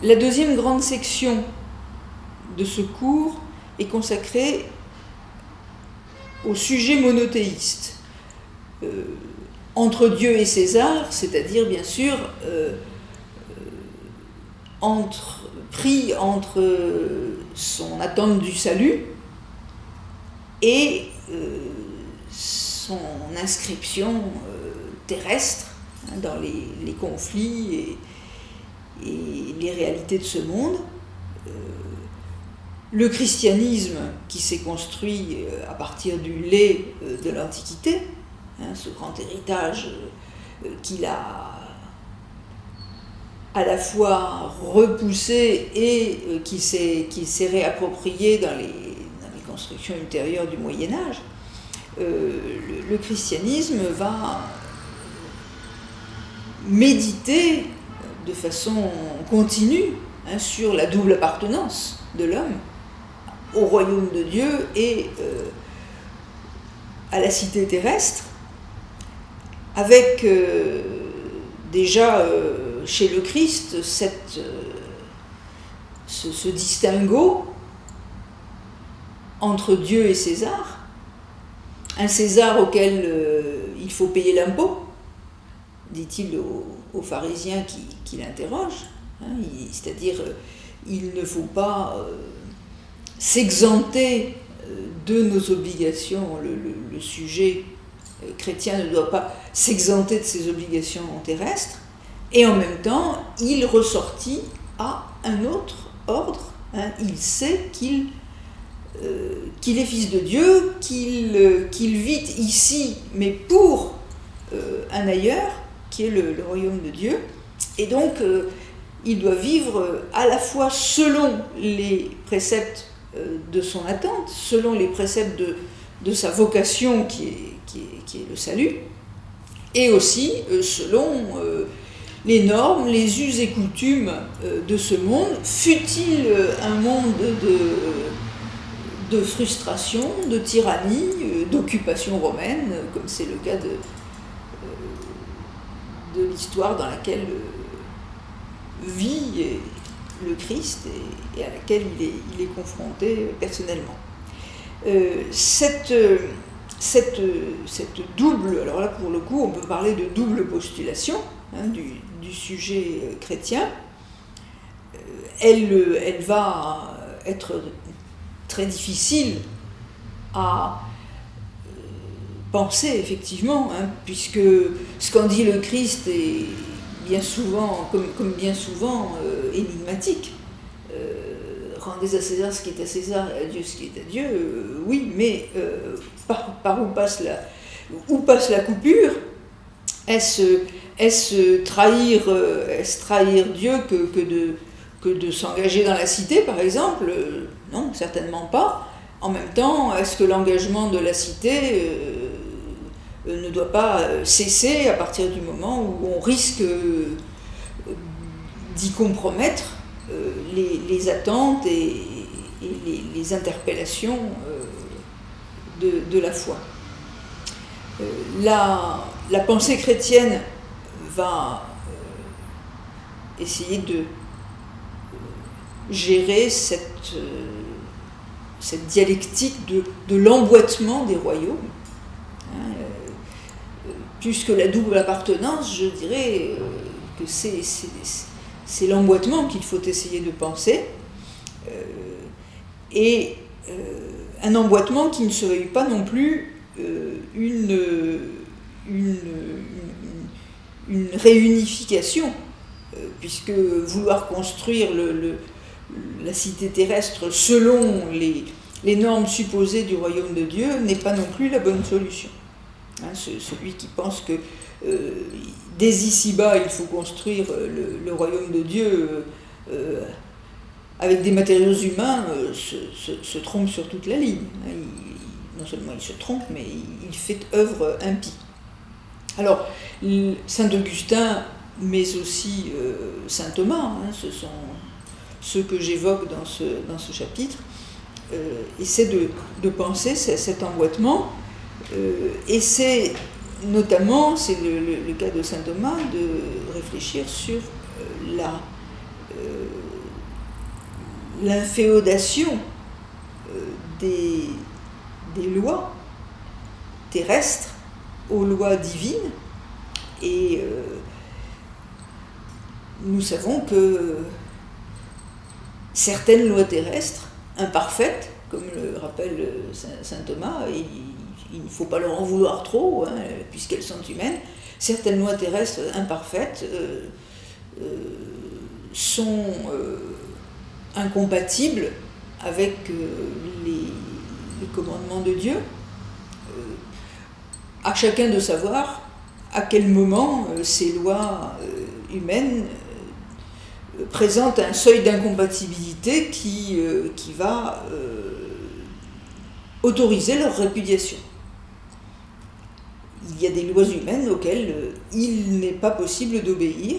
La deuxième grande section de ce cours est consacrée au sujet monothéiste, entre Dieu et César, c'est-à-dire bien sûr pris entre son attente du salut et son inscription terrestre dans les conflits et les réalités de ce monde. Le christianisme qui s'est construit à partir du lait de l'Antiquité, ce grand héritage qu'il a à la fois repoussé et qui s'est réapproprié dans les constructions ultérieures du Moyen-Âge, le christianisme va méditer de façon continue sur la double appartenance de l'homme au royaume de Dieu et à la cité terrestre, avec déjà chez le Christ ce distinguo entre Dieu et César, un César auquel il faut payer l'impôt, dit-il aux pharisiens qui l'interrogent, c'est-à-dire il ne faut pas s'exenter de nos obligations, le sujet chrétien ne doit pas s'exenter de ses obligations terrestres, et en même temps il ressortit à un autre ordre, il sait qu'il est fils de Dieu, qu'il vit ici mais pour un ailleurs qui est le royaume de Dieu, et donc il doit vivre à la fois selon les préceptes de son attente, selon les préceptes de sa vocation qui est le salut, et aussi selon les normes, les us et coutumes de ce monde, fût-il un monde de frustration, de tyrannie, d'occupation romaine, comme c'est le cas de l'histoire dans laquelle vit le Christ et à laquelle il est confronté personnellement. Cette double, alors là pour le coup on peut parler de double postulation du sujet chrétien, elle va être très difficile à penser effectivement, puisque ce qu'en dit le Christ est bien souvent, comme bien souvent, énigmatique. Rendez à César ce qui est à César et à Dieu ce qui est à Dieu, oui, mais par où passe la coupure? Est-ce trahir Dieu que de s'engager dans la cité, par exemple? Non, certainement pas. En même temps, est-ce que l'engagement de la cité ne doit pas cesser à partir du moment où on risque d'y compromettre les attentes et les interpellations de la foi? La pensée chrétienne va essayer de gérer cette dialectique de l'emboîtement des royaumes. Plus que la double appartenance, je dirais que c'est l'emboîtement qu'il faut essayer de penser, et un emboîtement qui ne se veuille pas non plus une réunification, puisque vouloir construire la cité terrestre selon les normes supposées du royaume de Dieu n'est pas non plus la bonne solution. Celui qui pense que dès ici-bas il faut construire le royaume de Dieu avec des matériaux humains se trompe sur toute la ligne. Non seulement il se trompe, mais il fait œuvre impie. Alors, saint Augustin, mais aussi saint Thomas, ce sont ceux que j'évoque dans ce chapitre, essaient de penser cet emboîtement, et c'est notamment, c'est le cas de saint Thomas, de réfléchir sur l'inféodation des lois terrestres aux lois divines, et nous savons que certaines lois terrestres, imparfaites, comme le rappelle saint Thomas, et il ne faut pas leur en vouloir trop, hein, puisqu'elles sont humaines, certaines lois terrestres imparfaites sont incompatibles avec les commandements de Dieu. À chacun de savoir à quel moment ces lois humaines présentent un seuil d'incompatibilité qui va autoriser leur répudiation. Il y a des lois humaines auxquelles il n'est pas possible d'obéir,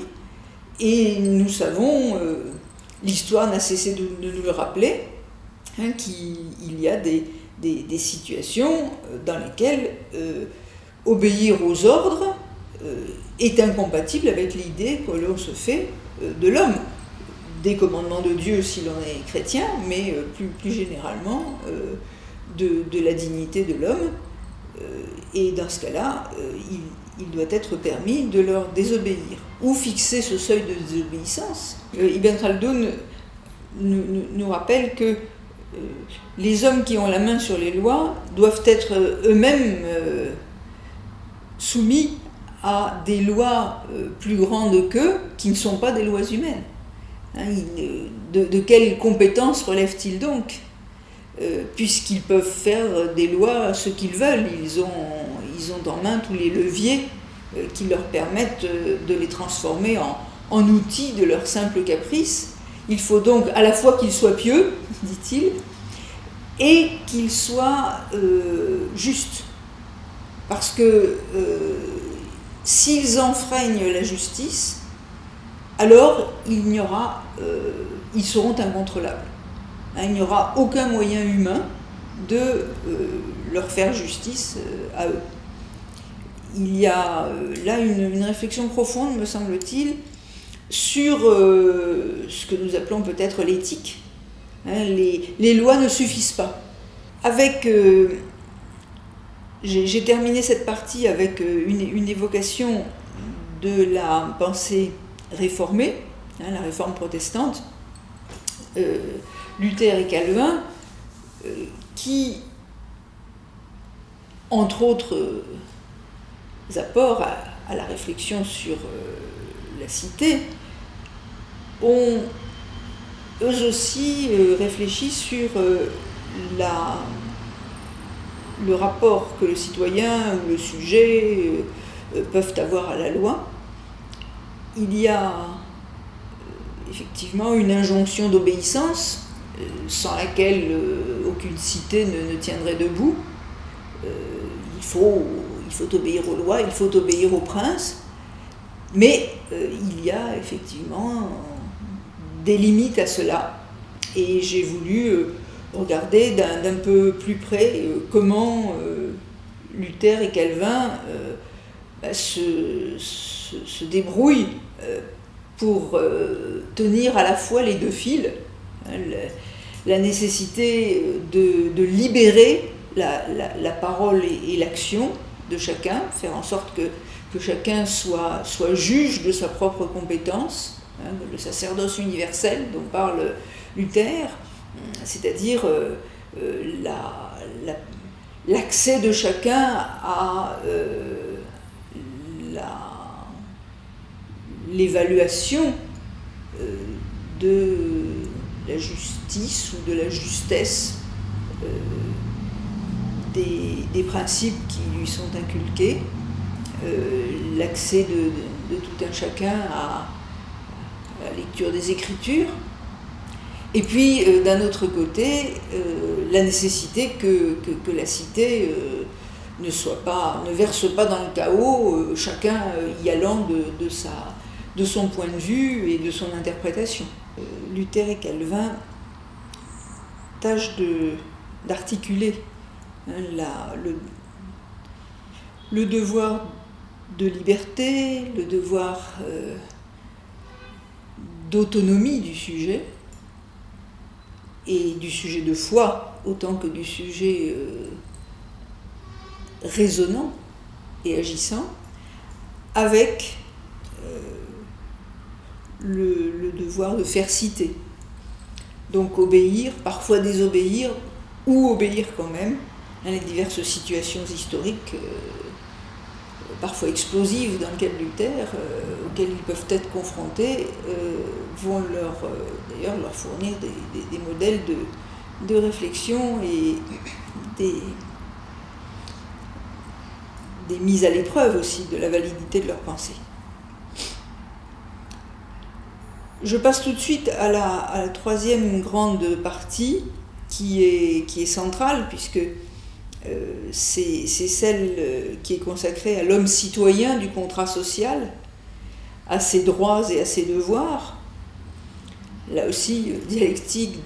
et nous savons, l'histoire n'a cessé de nous le rappeler, hein, qu'il y a des situations dans lesquelles obéir aux ordres est incompatible avec l'idée que l'on se fait de l'homme, des commandements de Dieu si l'on est chrétien, mais plus généralement de la dignité de l'homme, et dans ce cas-là, il doit être permis de leur désobéir. Où fixer ce seuil de désobéissance? Ibn Khaldoun nous rappelle que les hommes qui ont la main sur les lois doivent être eux-mêmes soumis à des lois plus grandes qu'eux, qui ne sont pas des lois humaines. Hein, de quelles compétences relèvent-ils donc, puisqu'ils peuvent faire des lois ce qu'ils veulent? Ils ont en main tous les leviers qui leur permettent de les transformer en outils de leur simple caprice. Il faut donc à la fois qu'ils soient pieux, dit-il, et qu'ils soient justes. Parce que s'ils enfreignent la justice, alors ils seront incontrôlables. Hein, il n'y aura aucun moyen humain de leur faire justice à eux. Il y a là une réflexion profonde, me semble-t-il, sur ce que nous appelons peut-être l'éthique. Hein, les lois ne suffisent pas. J'ai terminé cette partie avec une évocation de la pensée réformée, hein, la réforme protestante, Luther et Calvin, qui, entre autres apports à la réflexion sur la cité, ont eux aussi réfléchi sur le rapport que le citoyen ou le sujet peuvent avoir à la loi. Il y a effectivement une injonction d'obéissance sans laquelle aucune cité ne tiendrait debout. Il faut obéir aux lois, il faut obéir aux princes, mais il y a effectivement des limites à cela. Et j'ai voulu regarder d'un peu plus près comment Luther et Calvin se débrouillent pour tenir à la fois les deux fils, hein, la nécessité de libérer la parole et l'action de chacun, faire en sorte que chacun soit juge de sa propre compétence, hein, le sacerdoce universel dont parle Luther, c'est-à-dire l'accès de chacun à l'évaluation de la justice ou de la justesse des principes qui lui sont inculqués, l'accès de tout un chacun à la lecture des Écritures, et puis d'un autre côté la nécessité que la cité ne verse pas dans le chaos, chacun y allant de son point de vue et de son interprétation. Luther et Calvin tâchent d'articuler, hein, le devoir de liberté, le devoir d'autonomie du sujet, et du sujet de foi autant que du sujet raisonnant et agissant, avec le devoir de faire citer. Donc obéir, parfois désobéir, ou obéir quand même, dans les diverses situations historiques, parfois explosives dans le cas de Luther, auxquelles ils peuvent être confrontés, vont d'ailleurs leur fournir des modèles de réflexion et des mises à l'épreuve aussi de la validité de leur pensée. Je passe tout de suite à la troisième grande partie qui est centrale, puisque c'est celle qui est consacrée à l'homme citoyen du contrat social, à ses droits et à ses devoirs. Là aussi, dialectique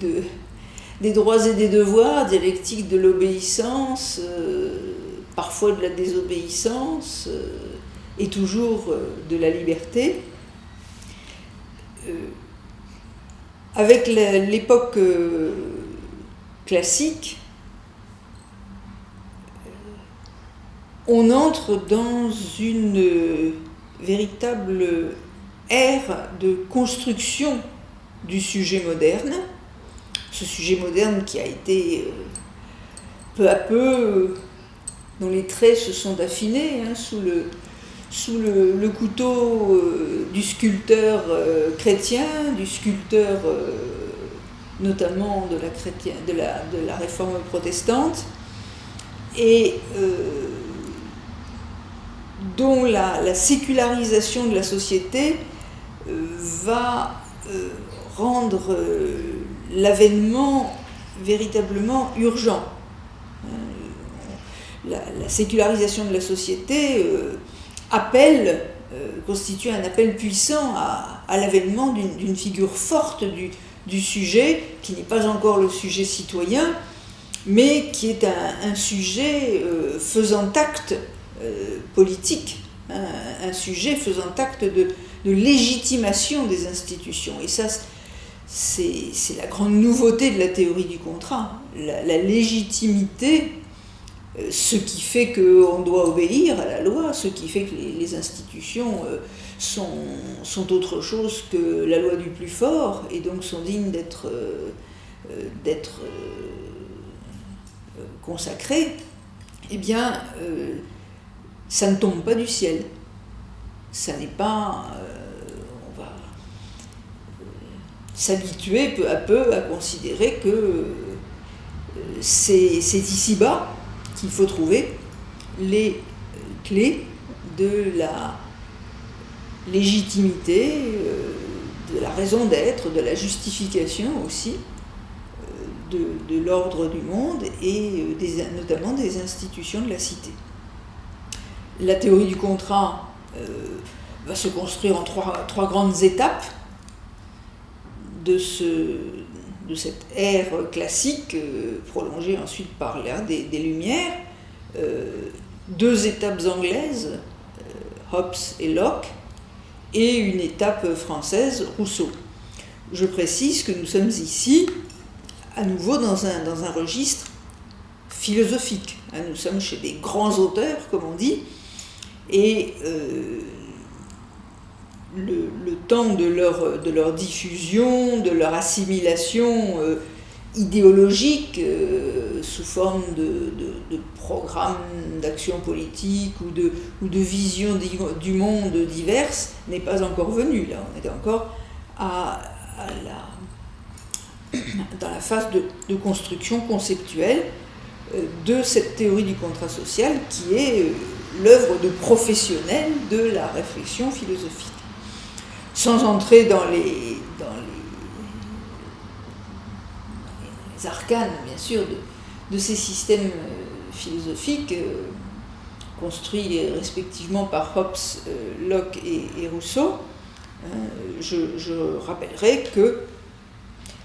des droits et des devoirs, dialectique de l'obéissance, parfois de la désobéissance, et toujours de la liberté. Avec l'époque classique, on entre dans une véritable ère de construction du sujet moderne. Ce sujet moderne qui a été peu à peu, dont les traits se sont affinés sous le couteau du sculpteur chrétien, du sculpteur notamment de la réforme protestante, et dont la sécularisation de la société va rendre l'avènement véritablement urgent. La sécularisation de la société constitue un appel puissant à l'avènement d'une figure forte du sujet, qui n'est pas encore le sujet citoyen, mais qui est un sujet faisant acte politique, un sujet faisant acte de légitimation des institutions. Et ça, c'est la grande nouveauté de la théorie du contrat, la légitimité, ce qui fait qu'on doit obéir à la loi, ce qui fait que les institutions sont autre chose que la loi du plus fort, et donc sont dignes d'être consacrées. Eh bien, ça ne tombe pas du ciel. Ça n'est pas... on va s'habituer peu à peu à considérer que c'est ici-bas qu'il faut trouver les clés de la légitimité, de la raison d'être, de la justification aussi de l'ordre du monde et notamment des institutions de la cité. La théorie du contrat va se construire en trois grandes étapes de cette ère classique, prolongée ensuite par l'ère des Lumières. Deux étapes anglaises, Hobbes et Locke, et une étape française, Rousseau. Je précise que nous sommes ici à nouveau dans un registre philosophique. Nous sommes chez des grands auteurs, comme on dit, et le temps de leur diffusion, de leur assimilation idéologique sous forme de programmes d'action politique ou de visions du monde diverses n'est pas encore venu. Là, on est encore dans la phase de construction conceptuelle de cette théorie du contrat social qui est l'œuvre de professionnels de la réflexion philosophique. Sans entrer dans les arcanes, bien sûr, de ces systèmes philosophiques construits respectivement par Hobbes, Locke et Rousseau, je rappellerai que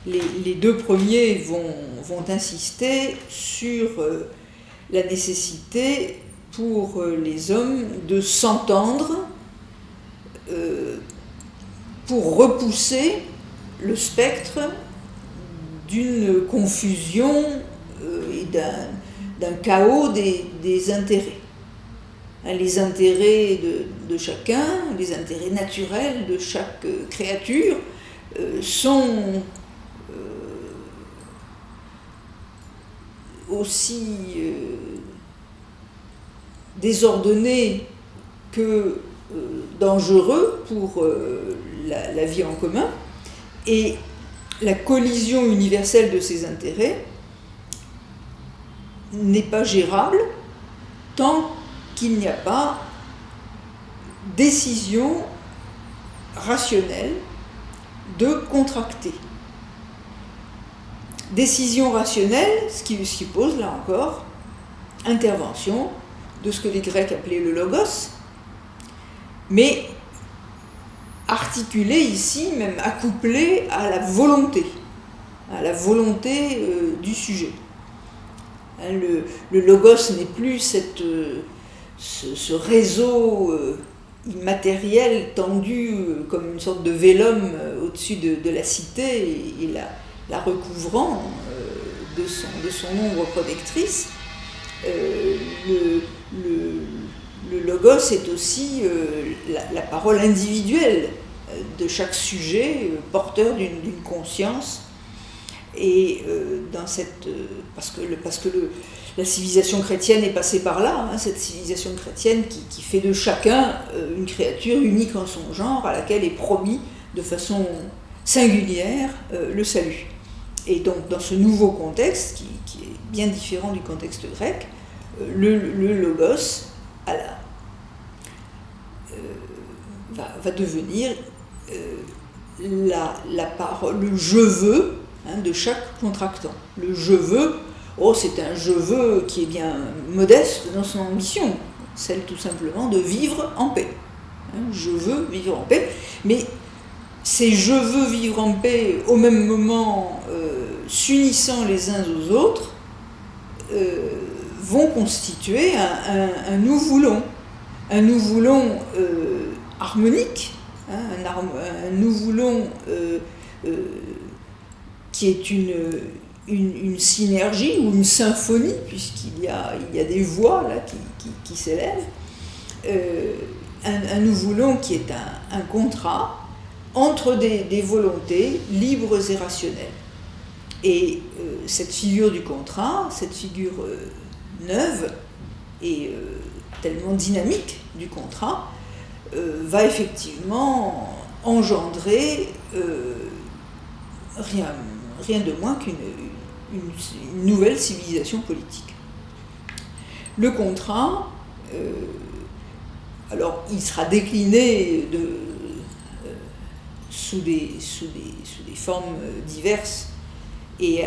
les deux premiers vont insister sur la nécessité pour les hommes de s'entendre pour repousser le spectre d'une confusion et d'un chaos des intérêts. Les intérêts de chacun, les intérêts naturels de chaque créature sont aussi désordonnés que dangereux pour la vie en commun, et la collision universelle de ces intérêts n'est pas gérable tant qu'il n'y a pas décision rationnelle de contracter. Décision rationnelle, ce qui suppose, là encore, intervention de ce que les Grecs appelaient le logos, mais articulé ici, même accouplé à la volonté du sujet. Le logos n'est plus ce réseau immatériel tendu comme une sorte de vélum au-dessus de la cité et la recouvrant de son ombre protectrice. Le logos est aussi la parole individuelle de chaque sujet, porteur d'une conscience. Et parce que la civilisation chrétienne est passée par là, cette civilisation chrétienne qui fait de chacun une créature unique en son genre, à laquelle est promis de façon singulière le salut. Et donc dans ce nouveau contexte, qui est bien différent du contexte grec, le logos va devenir la parole, le je veux de chaque contractant. Le je veux, c'est un je veux qui est bien modeste dans son ambition, celle tout simplement de vivre en paix. Je veux vivre en paix, mais ces je veux vivre en paix au même moment s'unissant les uns aux autres vont constituer un nous voulons. Un nous voulons harmonique, un nous voulons qui est une synergie ou une symphonie, puisqu'il y a des voix là, qui s'élèvent, un nous voulons qui est un contrat entre des volontés libres et rationnelles. Et cette figure du contrat, cette figure neuve et tellement dynamique du contrat, va effectivement engendrer rien de moins qu'une nouvelle civilisation politique. Le contrat, alors il sera décliné sous des formes diverses et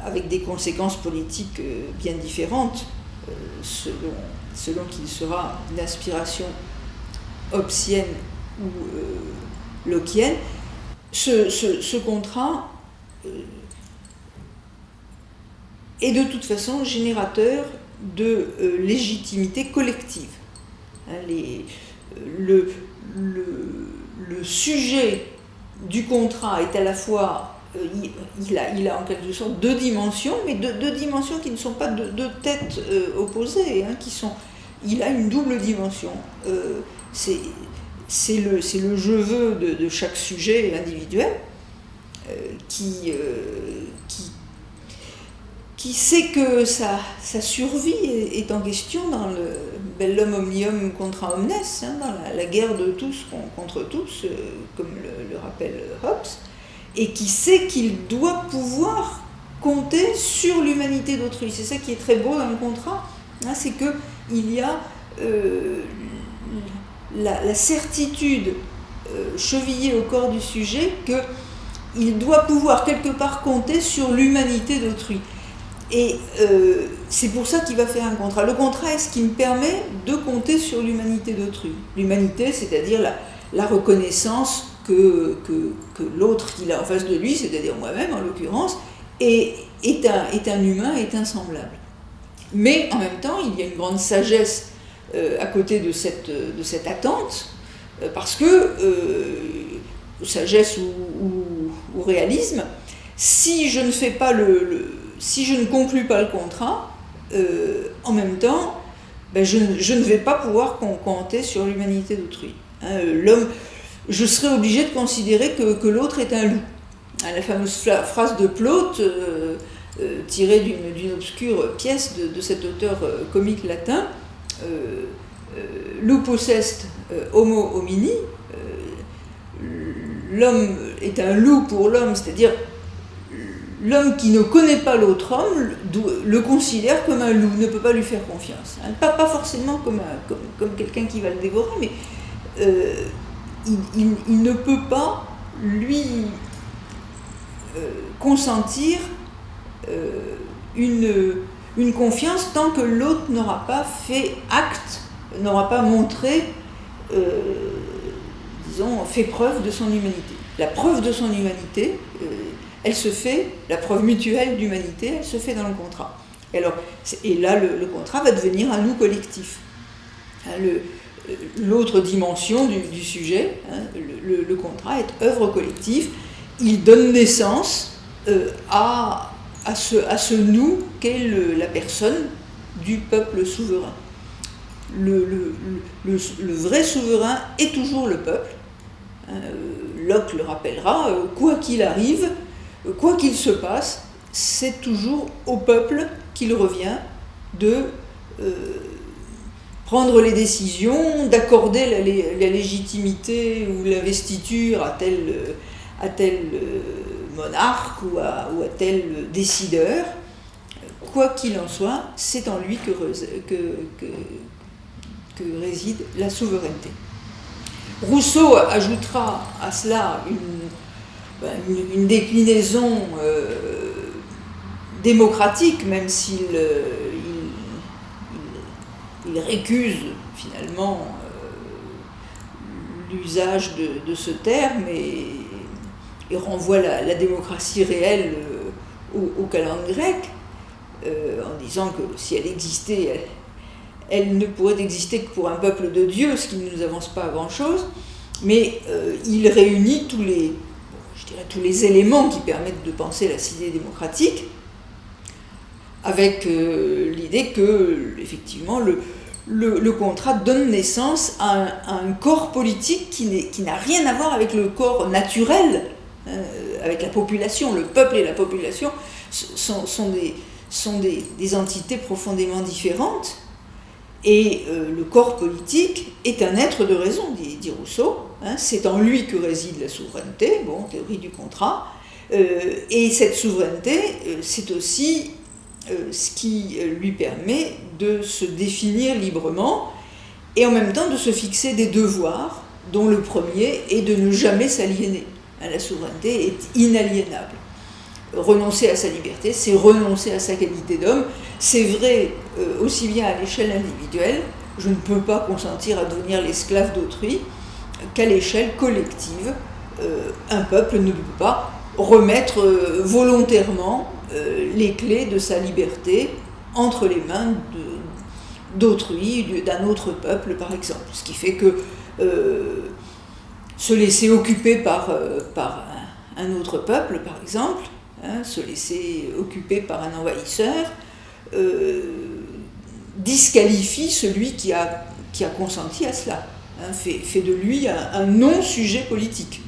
avec des conséquences politiques bien différentes, selon qu'il sera d'inspiration hobbesienne ou lockienne. Ce contrat est de toute façon générateur de légitimité collective. Le sujet du contrat est à la fois, il a en quelque sorte deux dimensions, mais deux dimensions qui ne sont pas deux têtes opposées, il a une double dimension. C'est le je veux de chaque sujet individuel qui sait que sa survie est en question dans le bellum omnium contra omnes, dans la guerre de tous contre tous, comme le rappelle Hobbes, et qui sait qu'il doit pouvoir compter sur l'humanité d'autrui. C'est ça qui est très beau dans le contrat, c'est qu'il y a la certitude chevillée au corps du sujet qu'il doit pouvoir quelque part compter sur l'humanité d'autrui. Et c'est pour ça qu'il va faire un contrat. Le contrat est ce qui me permet de compter sur l'humanité d'autrui. L'humanité, c'est-à-dire la reconnaissance que l'autre qu'il a en face de lui, c'est-à-dire moi-même en l'occurrence, est un humain, est un semblable. Mais en même temps, il y a une grande sagesse à côté de cette attente, parce que sagesse ou réalisme. Si je ne fais pas si je ne conclus pas le contrat, en même temps, je ne vais pas pouvoir compter sur l'humanité d'autrui. L'homme, je serai obligé de considérer que l'autre est un loup. La fameuse phrase de Plaute, tirée d'une obscure pièce de cet auteur comique latin, lupus est homo homini, l'homme est un loup pour l'homme, c'est-à-dire l'homme qui ne connaît pas l'autre homme le considère comme un loup, ne peut pas lui faire confiance. Pas forcément comme quelqu'un qui va le dévorer, mais il ne peut pas lui consentir une confiance tant que l'autre n'aura pas fait acte, n'aura pas montré, fait preuve de son humanité. La preuve de son humanité, elle se fait, la preuve mutuelle d'humanité, elle se fait dans le contrat. Et là, le contrat va devenir un nous collectif. L'autre dimension du sujet, le contrat est œuvre collective. Il donne naissance à ce nous qu'est la personne du peuple souverain. Le vrai souverain est toujours le peuple. Locke le rappellera, quoi qu'il arrive, quoi qu'il se passe, c'est toujours au peuple qu'il revient de prendre les décisions, d'accorder la légitimité ou l'investiture à tel monarque ou à tel décideur. Quoi qu'il en soit, c'est en lui que réside la souveraineté. Rousseau ajoutera à cela une déclinaison démocratique, même s'il récuse finalement l'usage de ce terme et renvoie la démocratie réelle aux calendes grecques, en disant que si elle existait, elle ne pourrait exister que pour un peuple de Dieu, ce qui ne nous avance pas à grand-chose, mais il réunit tous les éléments qui permettent de penser la cité démocratique, avec l'idée que, effectivement, le contrat donne naissance à un corps politique qui n'a rien à voir avec le corps naturel, avec la population. Le peuple et la population sont des entités profondément différentes. Et le corps politique est un être de raison, dit Rousseau. C'est en lui que réside la souveraineté, théorie du contrat. Et cette souveraineté, c'est aussi ce qui lui permet de se définir librement et en même temps de se fixer des devoirs, dont le premier est de ne jamais s'aliéner. La souveraineté est inaliénable. Renoncer à sa liberté, c'est renoncer à sa qualité d'homme. C'est vrai aussi bien à l'échelle individuelle, je ne peux pas consentir à devenir l'esclave d'autrui, qu'à l'échelle collective, un peuple ne peut pas remettre volontairement les clés de sa liberté entre les mains d'autrui, d'un autre peuple par exemple. Ce qui fait que se laisser occuper par un autre peuple par exemple, se laisser occuper par un envahisseur, disqualifie celui qui a consenti à cela, fait de lui un non-sujet politique.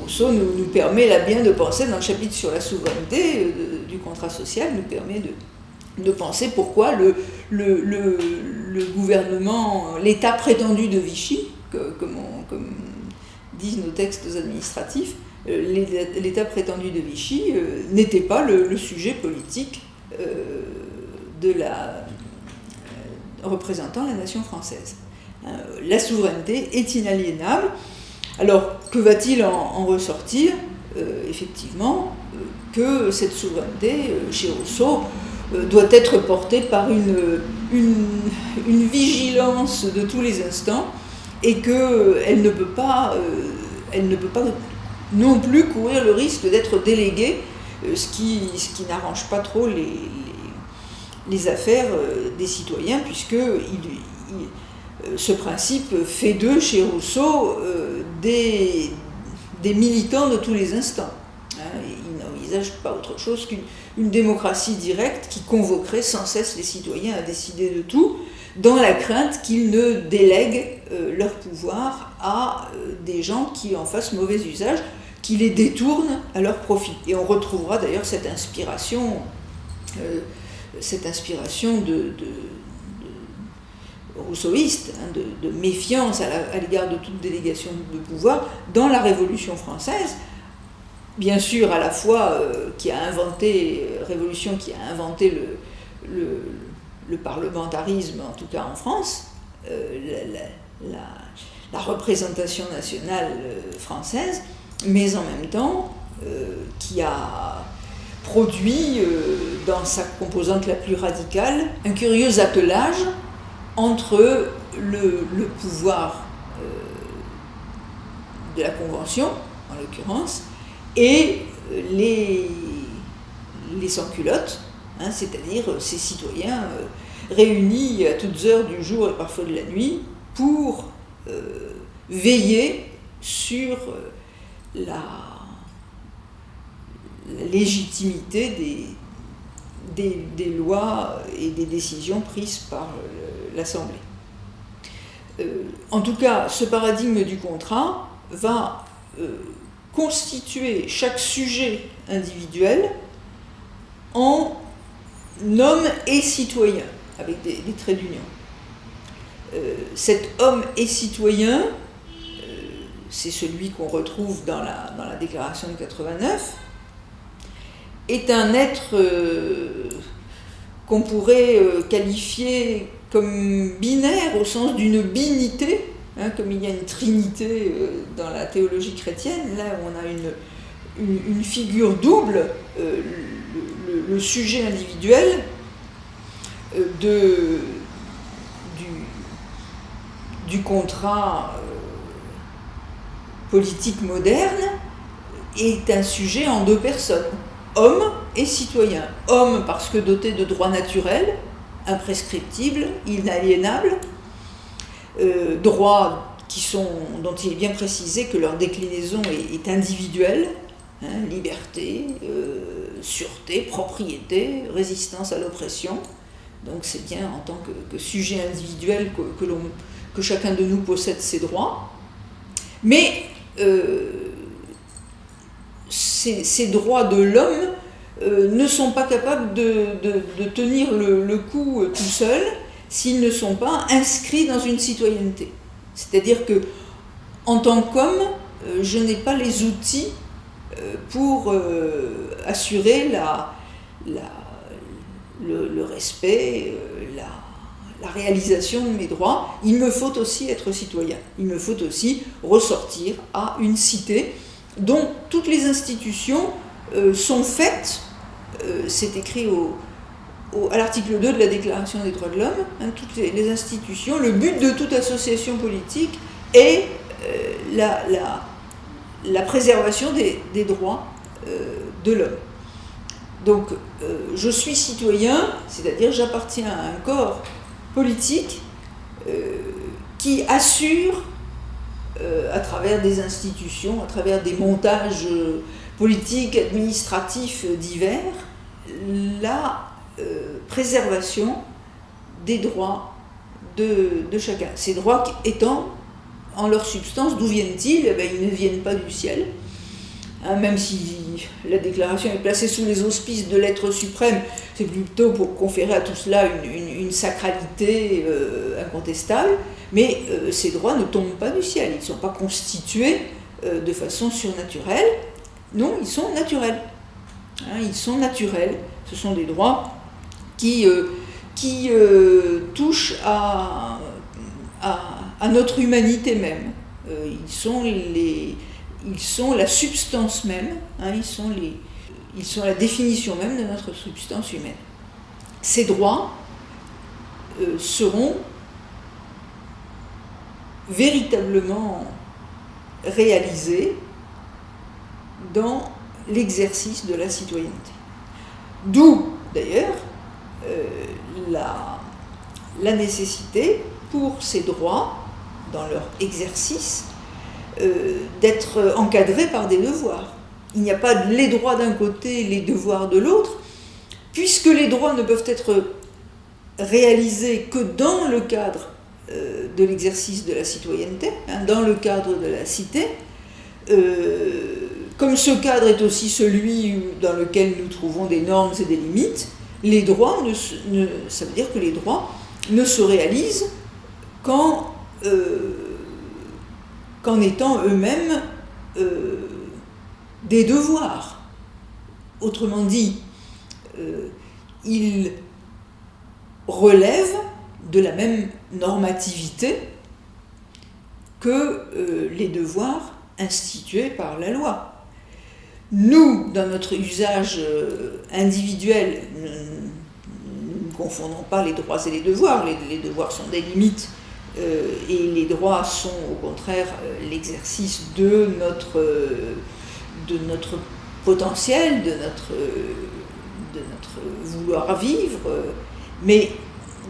Rousseau nous permet là bien de penser, dans le chapitre sur la souveraineté du contrat social, nous permet de penser pourquoi le gouvernement, l'État prétendu de Vichy, comme disent nos textes administratifs, l'État prétendu de Vichy n'était pas le sujet politique représentant la nation française. La souveraineté est inaliénable. Alors, que va-t-il en ressortir ? Effectivement, que cette souveraineté, chez Rousseau, doit être portée par une vigilance de tous les instants et qu'elle ne peut pas non plus courir le risque d'être déléguée, ce qui n'arrange pas trop les affaires des citoyens, puisque ce principe fait d'eux, chez Rousseau, des des militants de tous les instants. Ils n'envisagent pas autre chose qu'une démocratie directe qui convoquerait sans cesse les citoyens à décider de tout, dans la crainte qu'ils ne délèguent leur pouvoir à des gens qui en fassent mauvais usage, qui les détournent à leur profit. Et on retrouvera d'ailleurs cette inspiration de rousseauiste, de méfiance à l'égard de toute délégation de pouvoir dans la Révolution française, bien sûr à la fois révolution qui a inventé le parlementarisme, en tout cas en France, la représentation nationale française, mais en même temps qui a produit dans sa composante la plus radicale un curieux attelage entre le pouvoir de la Convention, en l'occurrence, et les sans-culottes, c'est-à-dire ces citoyens réunis à toutes heures du jour et parfois de la nuit pour veiller sur la légitimité des lois et des décisions prises par l'Assemblée. En tout cas, ce paradigme du contrat va constituer chaque sujet individuel en homme et citoyen, avec des traits d'union. Cet homme et citoyen, c'est celui qu'on retrouve dans la Déclaration de 89, est un être qu'on pourrait qualifier comme binaire au sens d'une binité, comme il y a une trinité dans la théologie chrétienne. Là on a une figure double, le sujet individuel du contrat politique moderne est un sujet en deux personnes, homme et citoyen. Homme parce que doté de droits naturels, imprescriptibles, inaliénables, droits dont il est bien précisé que leur déclinaison est individuelle, liberté, sûreté, propriété, résistance à l'oppression. Donc c'est bien en tant que sujet individuel que chacun de nous possède ses droits. Mais ces droits de l'homme ne sont pas capables de tenir le coup tout seuls s'ils ne sont pas inscrits dans une citoyenneté. C'est-à-dire que, en tant qu'homme, je n'ai pas les outils pour assurer le respect, la réalisation de mes droits. Il me faut aussi être citoyen. Il me faut aussi ressortir à une cité dont toutes les institutions sont faites, c'est écrit à l'article 2 de la Déclaration des droits de l'homme, toutes les institutions, le but de toute association politique est la préservation des droits de l'homme. Donc je suis citoyen, c'est-à-dire j'appartiens à un corps politique qui assure, à travers des institutions, à travers des montages politiques, administratifs divers, la préservation des droits de chacun. Ces droits étant, en leur substance, d'où viennent-ils ? Ils ne viennent pas du ciel. Même si la déclaration est placée sous les auspices de l'être suprême, c'est plutôt pour conférer à tout cela une sacralité incontestable, mais ces droits ne tombent pas du ciel, ils ne sont pas constitués de façon surnaturelle, non, ils sont naturels. Ils sont naturels, ce sont des droits qui touchent à notre humanité même. Ils sont la substance même, ils sont la définition même de notre substance humaine. Ces droits seront véritablement réalisés dans l'exercice de la citoyenneté. D'où, d'ailleurs, la nécessité pour ces droits, dans leur exercice, d'être encadré par des devoirs. Il n'y a pas les droits d'un côté, les devoirs de l'autre, puisque les droits ne peuvent être réalisés que dans le cadre de l'exercice de la citoyenneté, dans le cadre de la cité. Comme ce cadre est aussi celui dans lequel nous trouvons des normes et des limites, les droits ça veut dire que les droits ne se réalisent qu'en étant eux-mêmes des devoirs. Autrement dit, ils relèvent de la même normativité que les devoirs institués par la loi. Nous, dans notre usage individuel, nous ne confondons pas les droits et les devoirs. Les devoirs sont des limites et les droits sont au contraire l'exercice de notre potentiel, de notre vouloir vivre. Mais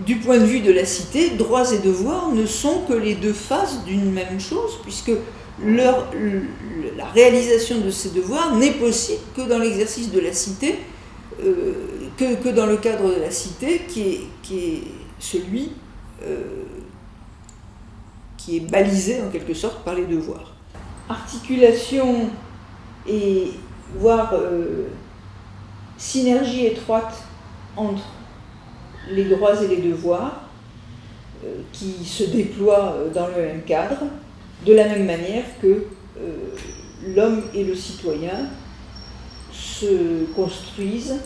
du point de vue de la cité, droits et devoirs ne sont que les deux faces d'une même chose, puisque la réalisation de ces devoirs n'est possible que dans l'exercice de la cité, que dans le cadre de la cité qui est celui qui est balisé en quelque sorte par les devoirs. Articulation et voire synergie étroite entre les droits et les devoirs qui se déploient dans le même cadre, de la même manière que l'homme et le citoyen se construisent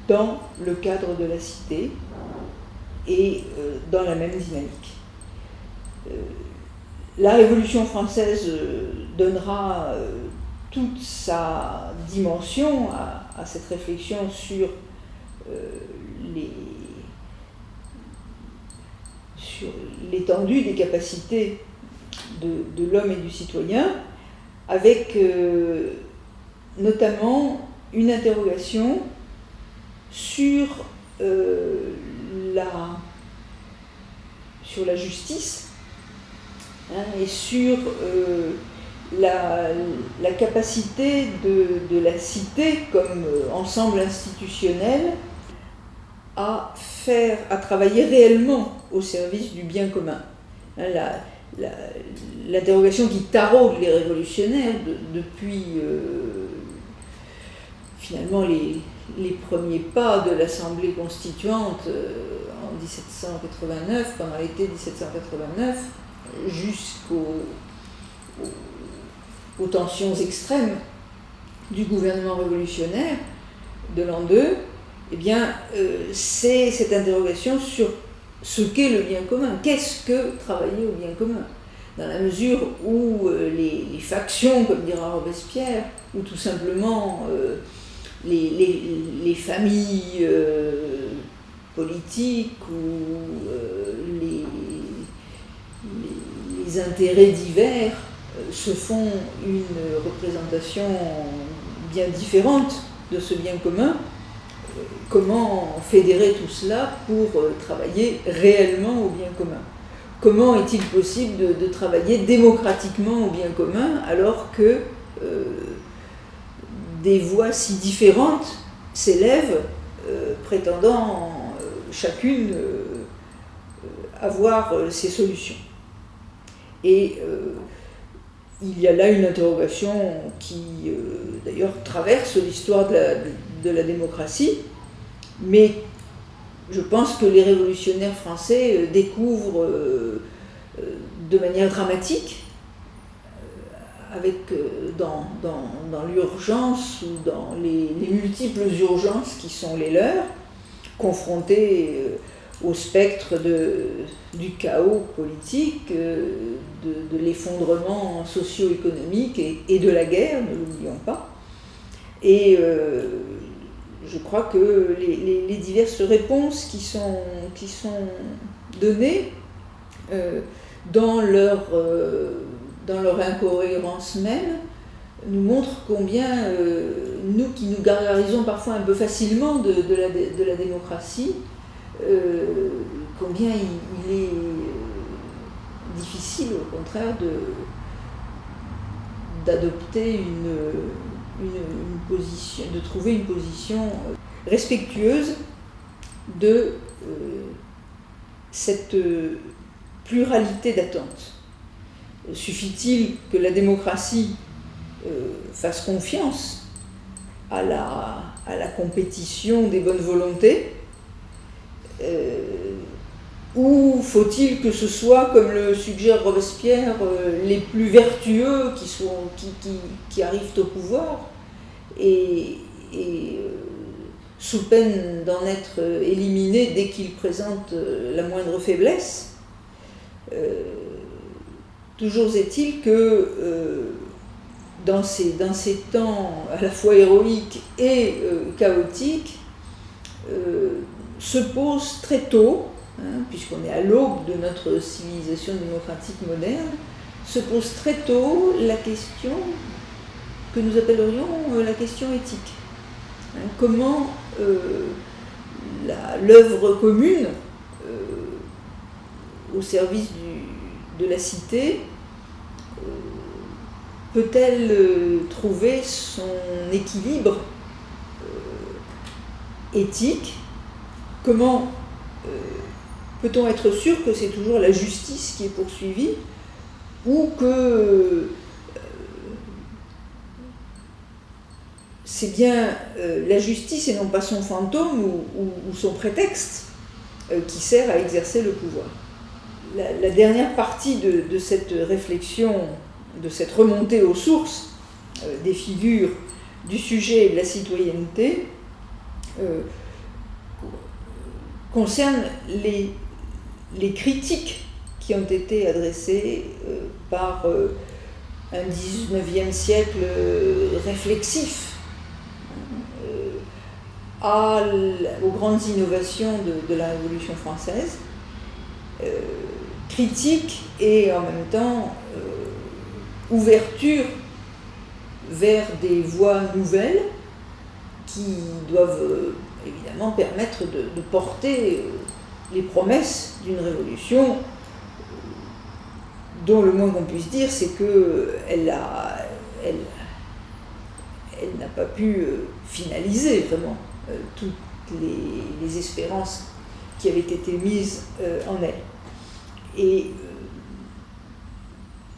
dans le cadre de la cité et dans la même dynamique. La Révolution française donnera toute sa dimension à cette réflexion sur l'étendue des capacités de l'homme et du citoyen, avec notamment une interrogation sur la justice et sur la capacité de la cité comme ensemble institutionnel à travailler réellement au service du bien commun. L'interrogation qui taraude les révolutionnaires depuis finalement les premiers pas de l'Assemblée constituante en 1789, pendant l'été 1789, jusqu'aux tensions extrêmes du gouvernement révolutionnaire de l'an 2, eh bien, c'est cette interrogation sur ce qu'est le bien commun. Qu'est-ce que travailler au bien commun? Dans la mesure où les factions, comme dira Robespierre, ou tout simplement les familles politiques ou les intérêts divers se font une représentation bien différente de ce bien commun, comment fédérer tout cela pour travailler réellement au bien commun? Comment est-il possible de travailler démocratiquement au bien commun alors que des voix si différentes s'élèvent, prétendant chacune avoir ses solutions? Et il y a là une interrogation qui, d'ailleurs, traverse l'histoire de la démocratie, mais je pense que les révolutionnaires français découvrent de manière dramatique, avec dans l'urgence ou dans les multiples urgences qui sont les leurs, confrontés au spectre du chaos politique, de l'effondrement socio-économique et de la guerre, ne l'oublions pas. Et je crois que les diverses réponses qui sont données dans leur incohérence même nous montrent combien nous qui nous gargarisons parfois un peu facilement de la démocratie, combien il est difficile au contraire d'adopter une position, de trouver une position respectueuse de cette pluralité d'attentes. Suffit-il que la démocratie fasse confiance à la compétition des bonnes volontés, ou faut-il que ce soit, comme le suggère Robespierre, les plus vertueux qui arrivent au pouvoir et sous peine d'en être éliminés dès qu'ils présentent la moindre faiblesse. Toujours est-il que dans ces temps à la fois héroïques et chaotiques, se pose très tôt, puisqu'on est à l'aube de notre civilisation démocratique moderne, se pose très tôt la question que nous appellerions la question éthique. Comment l'œuvre commune au service de la cité peut-elle trouver son équilibre éthique? Comment peut-on être sûr que c'est toujours la justice qui est poursuivie, ou que c'est bien la justice et non pas son fantôme ou son prétexte qui sert à exercer le pouvoir? La dernière partie de cette réflexion, de cette remontée aux sources des figures du sujet et de la citoyenneté, concerne les critiques qui ont été adressées par un 19e siècle réflexif aux grandes innovations de la Révolution française, critique et en même temps ouverture vers des voies nouvelles qui doivent évidemment permettre de porter les promesses d'une révolution dont le moins qu'on puisse dire, c'est qu'elle n'a pas pu finaliser vraiment toutes les espérances qui avaient été mises en elle. Et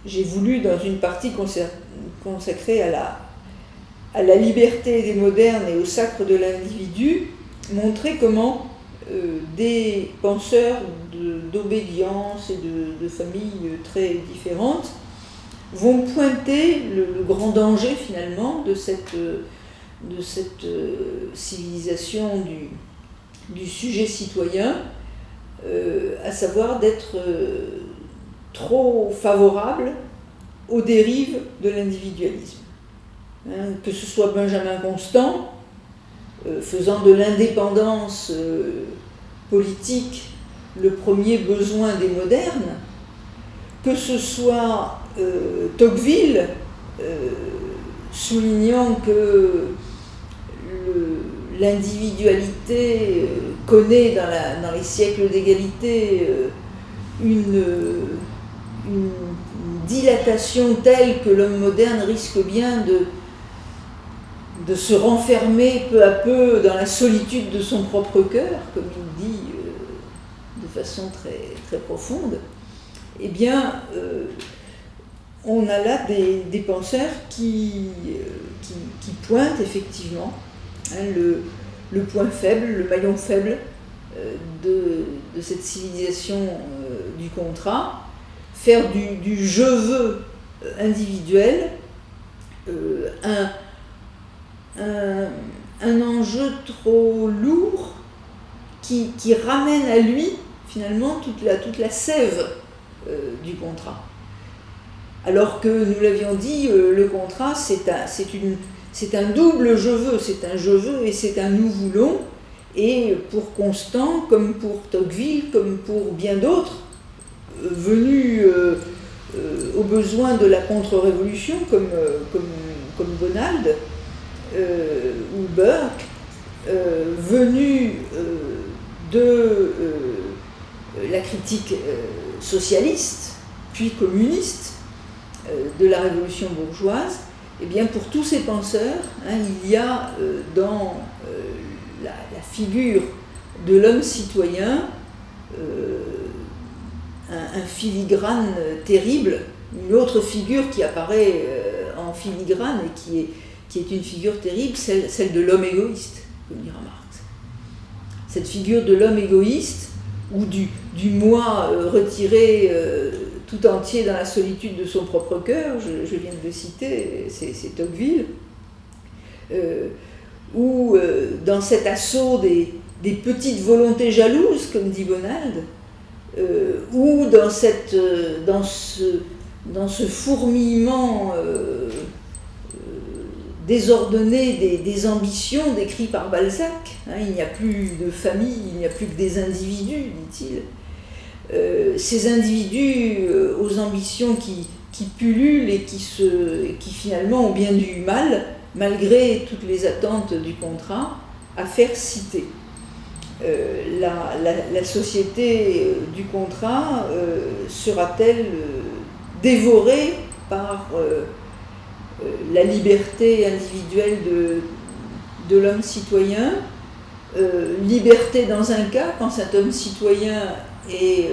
j'ai voulu, dans une partie consacrée à la liberté des modernes et au sacre de l'individu, montrer comment des penseurs d'obédience et de familles très différentes vont pointer le grand danger finalement de cette civilisation du sujet citoyen, à savoir d'être trop favorable aux dérives de l'individualisme. Que ce soit Benjamin Constant, faisant de l'indépendance politique le premier besoin des modernes, que ce soit Tocqueville, soulignant que l'individualité connaît dans les siècles d'égalité une dilatation telle que l'homme moderne risque bien de se renfermer peu à peu dans la solitude de son propre cœur, comme il dit de façon très, très profonde. Eh bien, on a là des penseurs qui pointent effectivement le point faible, le maillon faible de cette civilisation du contrat, faire du je veux individuel un enjeu trop lourd qui ramène à lui finalement toute la sève du contrat. Alors que, nous l'avions dit, le contrat c'est un double je veux, c'est un je veux et c'est un nous voulons, et pour Constant, comme pour Tocqueville, comme pour bien d'autres, venus au besoin de la contre-révolution, comme Bonald ou Burke, venus de la critique socialiste, puis communiste, de la révolution bourgeoise, eh bien pour tous ces penseurs, il y a dans la figure de l'homme citoyen un filigrane terrible, une autre figure qui apparaît en filigrane et qui est une figure terrible, celle de l'homme égoïste, comme dira Marx. Cette figure de l'homme égoïste, ou du moi retiré tout entier dans la solitude de son propre cœur, je viens de le citer, c'est Tocqueville, ou dans cet assaut des petites volontés jalouses, comme dit Bonald, ou dans ce fourmillement désordonné des ambitions décrites par Balzac. Il n'y a plus de famille, il n'y a plus que des individus, dit-il. Ces individus aux ambitions qui pullulent et qui finalement ont bien du mal, malgré toutes les attentes du contrat, à faire citer. La société du contrat sera-t-elle dévorée par la liberté individuelle de l'homme citoyen, liberté dans un cas, quand cet homme citoyen est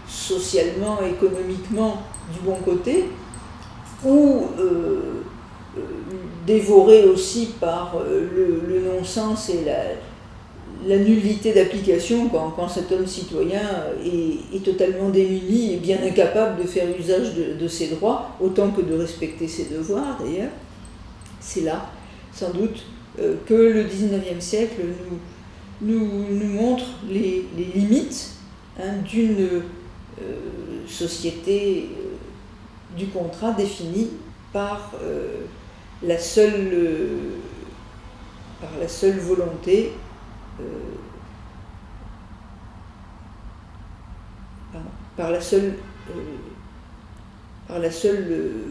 socialement, économiquement du bon côté, ou dévoré aussi par le non-sens et la nullité d'application quand cet homme citoyen est totalement démuni et bien incapable de faire usage de ses droits, autant que de respecter ses devoirs d'ailleurs. C'est là, sans doute, que le XIXe siècle nous montre les limites d'une société du contrat définie par la seule volonté par la seule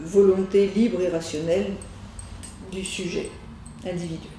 volonté libre et rationnelle du sujet individuel.